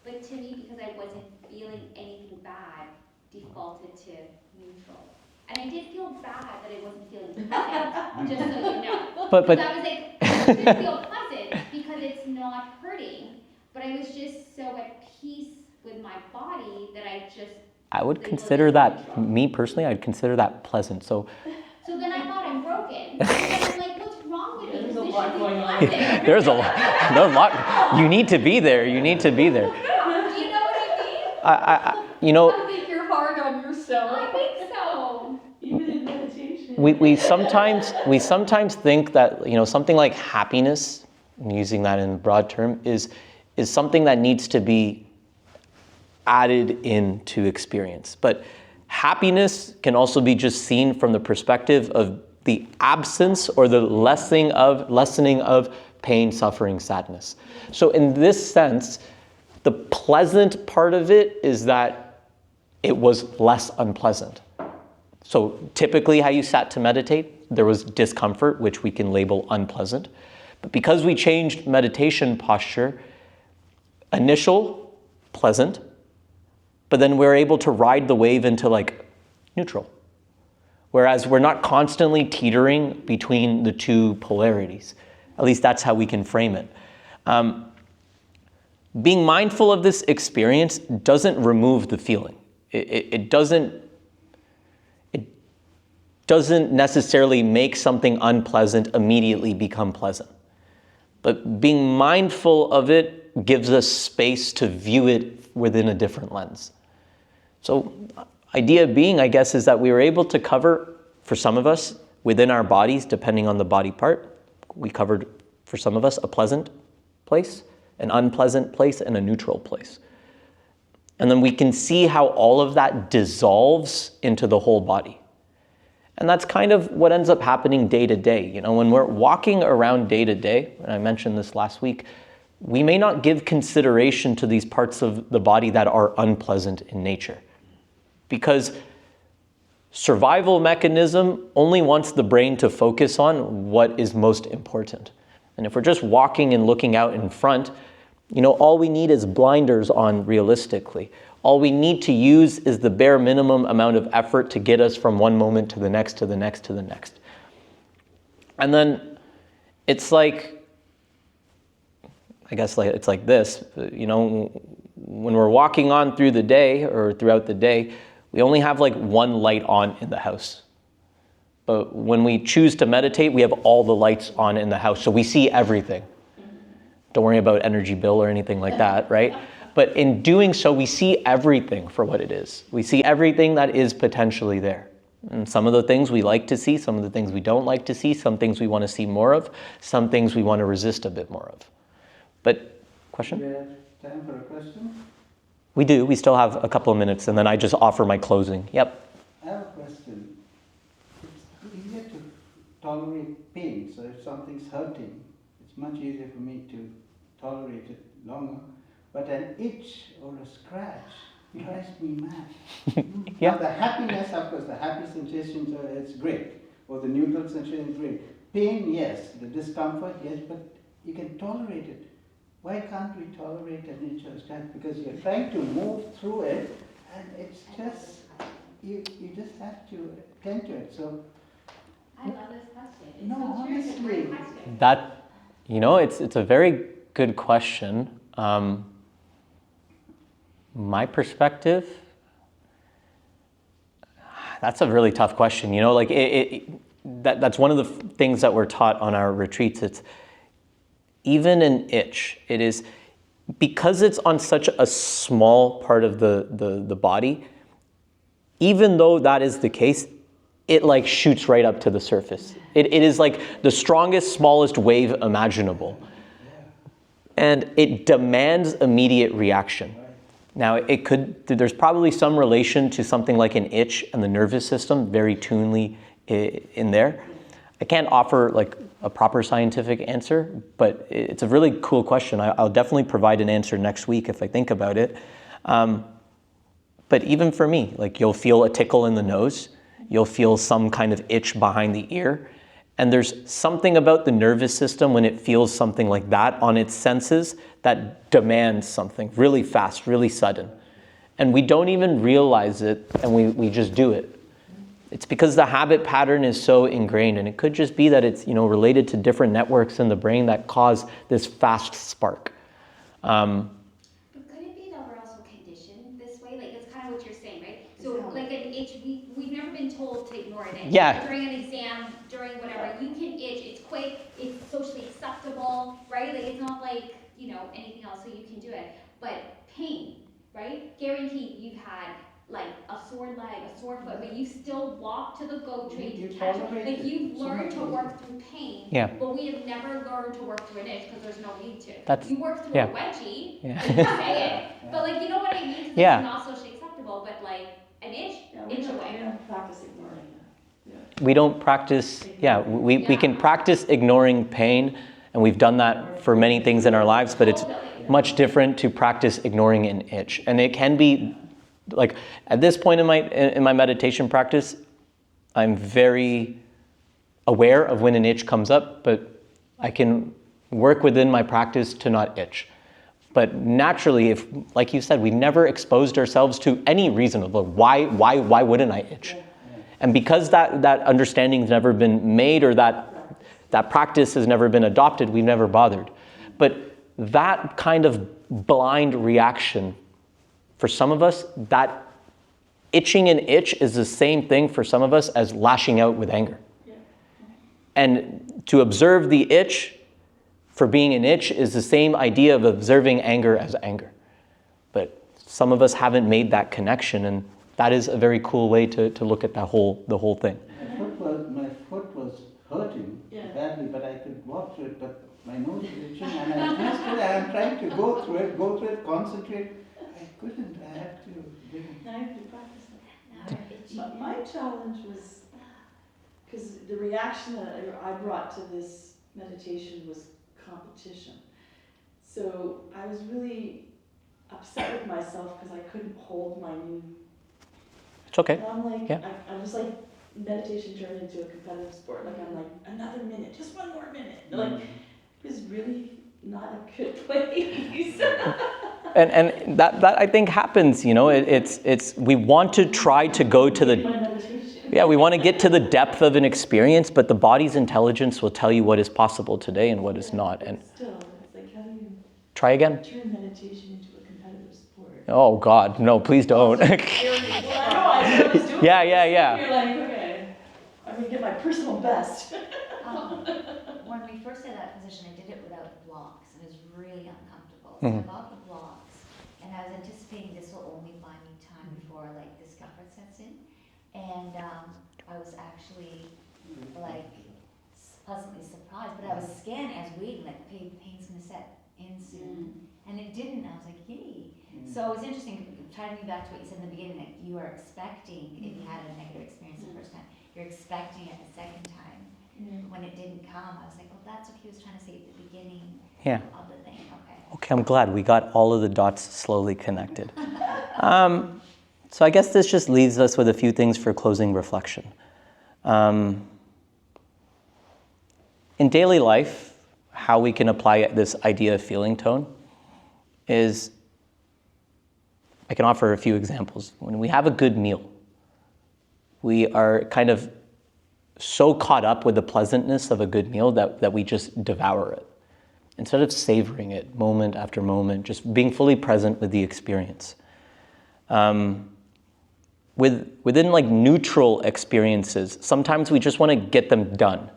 but to me, because I wasn't feeling anything bad, defaulted to neutral. And I did feel bad that I wasn't feeling pleasant, just so you know. But I was like, I didn't feel pleasant because it's not hurting, but I was just so at peace with my body that I would consider that, me personally, I'd consider that pleasant. So then I thought I'm broken. And I'm like, what's wrong with me? There's a This lot should be going on pleasant. there. there's a lot. You need to be there. You need to be there. Do you know what I mean? I think you're hard on yourself. I think so. Even in meditation. We sometimes think that, something like happiness, using that in a broad term, is something that needs to be added into experience. But happiness can also be just seen from the perspective of the absence or the lessening of pain, suffering, sadness. So in this sense, the pleasant part of it is that it was less unpleasant. So typically how you sat to meditate, there was discomfort, which we can label unpleasant. But because we changed meditation posture, initial, pleasant, but then we're able to ride the wave into like neutral. Whereas we're not constantly teetering between the two polarities. At least that's how we can frame it. Being mindful of this experience doesn't remove the feeling. It doesn't necessarily make something unpleasant immediately become pleasant. But being mindful of it gives us space to view it within a different lens. So idea being, I guess, is that we were able to cover, for some of us, within our bodies, depending on the body part, we covered, for some of us, a pleasant place, an unpleasant place, and a neutral place. And then we can see how all of that dissolves into the whole body. And that's kind of what ends up happening day to day. When we're walking around day to day, and I mentioned this last week, we may not give consideration to these parts of the body that are unpleasant in nature. Because survival mechanism only wants the brain to focus on what is most important. And if we're just walking and looking out in front, all we need is blinders on realistically. All we need to use is the bare minimum amount of effort to get us from one moment to the next, to the next, to the next. And then it's like, I guess it's like this, when we're walking on through the day or throughout the day, we only have like one light on in the house. But when we choose to meditate, we have all the lights on in the house, so we see everything. Don't worry about energy bill or anything like that, right? But in doing so, we see everything for what it is. We see everything that is potentially there. And some of the things we like to see, some of the things we don't like to see, some things we want to see more of, some things we want to resist a bit more of. But, question? Do we have time for a question? We do. We still have a couple of minutes, and then I just offer my closing. Yep. I have a question. It's easier to tolerate pain, so if something's hurting, it's much easier for me to tolerate it longer. But an itch or a scratch drives me mad. Yeah. Now the happiness, of course, the happy sensations, it's great. Or the neutral sensation is great. Pain, yes. The discomfort, yes. But you can tolerate it. Why can't we tolerate an itch or a scratch? Because you're trying to move through it, and it's just, you just have to tend to it. So I love this question. It's No, so true. It's a great honestly. question. That, it's a very good question. My perspective, that's a really tough question. Like that's one of the things that we're taught on our retreats. It's even an itch. It is because it's on such a small part of the body. Even though that is the case, it like shoots right up to the surface. It is like the strongest, smallest wave imaginable. And it demands immediate reaction. Now, there's probably some relation to something like an itch and the nervous system, very tunely in there. I can't offer like a proper scientific answer, but it's a really cool question. I'll definitely provide an answer next week if I think about it. But even for me, like you'll feel a tickle in the nose, you'll feel some kind of itch behind the ear, and there's something about the nervous system when it feels something like that on its senses that demands something really fast, really sudden. And we don't even realize it, and we just do it. It's because the habit pattern is so ingrained, and it could just be that it's related to different networks in the brain that cause this fast spark. But could it be that we're also conditioned this way? Like, it's kind of what you're saying, right? So, like an itch, we've never been told to ignore an itch. Yeah. During an exam, during whatever, you can itch. It's quick. It's socially acceptable, right? Like, it's not like, anything else, so you can do it. But pain, right? Guaranteed you've had, like, a sore leg, a sore foot, but you still walk to the GO train You to catch it. tolerate Like, it. you've So learned much to easier. work through pain. Yeah. But we have never learned to work through an itch because there's no need to. That's- You work through yeah. a wedgie, Yeah. like you say it, but like, you know what I mean? 'Cause Yeah. it's not socially acceptable, but like, an itch, itch away. We don't practice ignoring it. We don't practice, we can practice ignoring pain, and we've done that for many things in our lives, but it's much different to practice ignoring an itch. And it can be, like, at this point in my meditation practice, I'm very aware of when an itch comes up, but I can work within my practice to not itch. But naturally, if, like you said, we've never exposed ourselves to any reason of why wouldn't I itch? And because that understanding's never been made, or that practice has never been adopted, we've never bothered. But that kind of blind reaction, for some of us, that itching an itch is the same thing for some of us as lashing out with anger. And to observe the itch for being an itch is the same idea of observing anger as anger. But some of us haven't made that connection, and that is a very cool way to look at the whole thing. My foot was hurting badly, but I could walk through it, but my nose is itching, and I'm trying to go through it, concentrate. I couldn't, I had to bring it. I have to practice that. My challenge was, because the reaction that I brought to this meditation was competition. So I was really upset with myself because I couldn't hold my new. It's okay. And I'm like, Yeah. I was like, meditation turned into a competitive sport. Like, I'm like, another minute, just one more minute. Like, it was really not a good place. And that I think happens, it's we want to try to go to My the, meditation. we want to get to the depth of an experience, but the body's intelligence will tell you what is possible today and what is not. And Still, it's like, how do you try again. turn meditation into a competitive sport? Oh God, no, please don't. Well, I know, I was doing Yeah. You're like, okay, I'm gonna get my personal best. When we first did that position, I did it without blocks, and it was really uncomfortable. So Mhm. I got the blocks, and I was anticipating this will only buy me time before like discomfort sets in. And I was actually like pleasantly surprised, but I was scanning, I was waiting, like pain's gonna set in soon, and it didn't. I was like, yay. So it was interesting, trying to be back to what you said in the beginning, like you are expecting, if you had a negative experience the first time, you're expecting it the second time. When it didn't come, I was like, well, that's what he was trying to say at the beginning Yeah. of the thing. Okay. Okay, I'm glad we got all of the dots slowly connected. So I guess this just leaves us with a few things for closing reflection. In daily life, how we can apply this idea of feeling tone is, I can offer a few examples. When we have a good meal, we are kind of so caught up with the pleasantness of a good meal that we just devour it. Instead of savoring it moment after moment, just being fully present with the experience. Within like neutral experiences, sometimes we just want to get them done.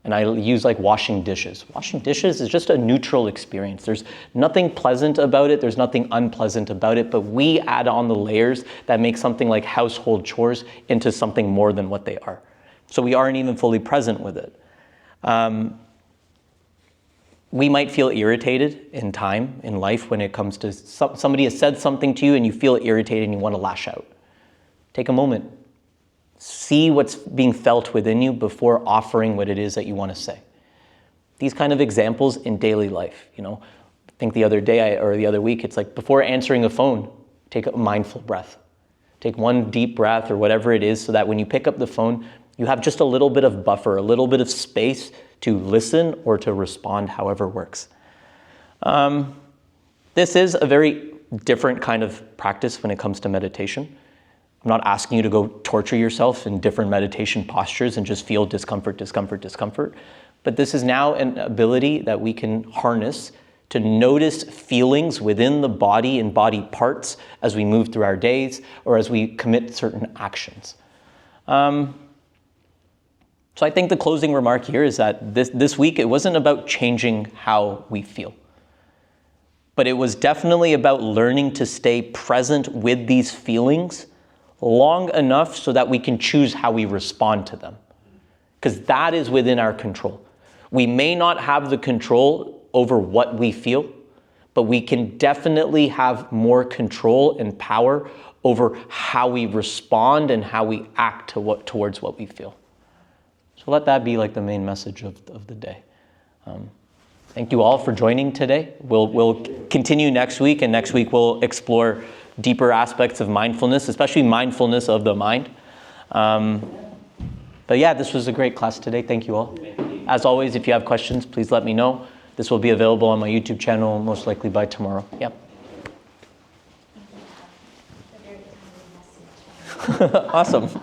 And I use like washing dishes. Washing dishes is just a neutral experience. There's nothing pleasant about it. There's nothing unpleasant about it. But we add on the layers that make something like household chores into something more than what they are. So we aren't even fully present with it. We might feel irritated in time, in life, when it comes to somebody has said something to you and you feel irritated and you want to lash out. Take a moment. See what's being felt within you before offering what it is that you want to say. These kind of examples in daily life, I think the other day or the other week, it's like before answering a phone, take a mindful breath. Take one deep breath or whatever it is so that when you pick up the phone, you have just a little bit of buffer, a little bit of space to listen or to respond, however works. This is a very different kind of practice when it comes to meditation. I'm not asking you to go torture yourself in different meditation postures and just feel discomfort. But this is now an ability that we can harness to notice feelings within the body and body parts as we move through our days or as we commit certain actions. So I think the closing remark here is that this week, it wasn't about changing how we feel. But it was definitely about learning to stay present with these feelings long enough so that we can choose how we respond to them. Because that is within our control. We may not have the control over what we feel, but we can definitely have more control and power over how we respond and how we act towards what we feel. So let that be like the main message of the day. Thank you all for joining today. We'll continue next week, and next week we'll explore deeper aspects of mindfulness, especially mindfulness of the mind. But yeah, this was a great class today. Thank you all. As always, if you have questions, please let me know. This will be available on my YouTube channel most likely by tomorrow. Yep. Thank you. A very timely message. Awesome.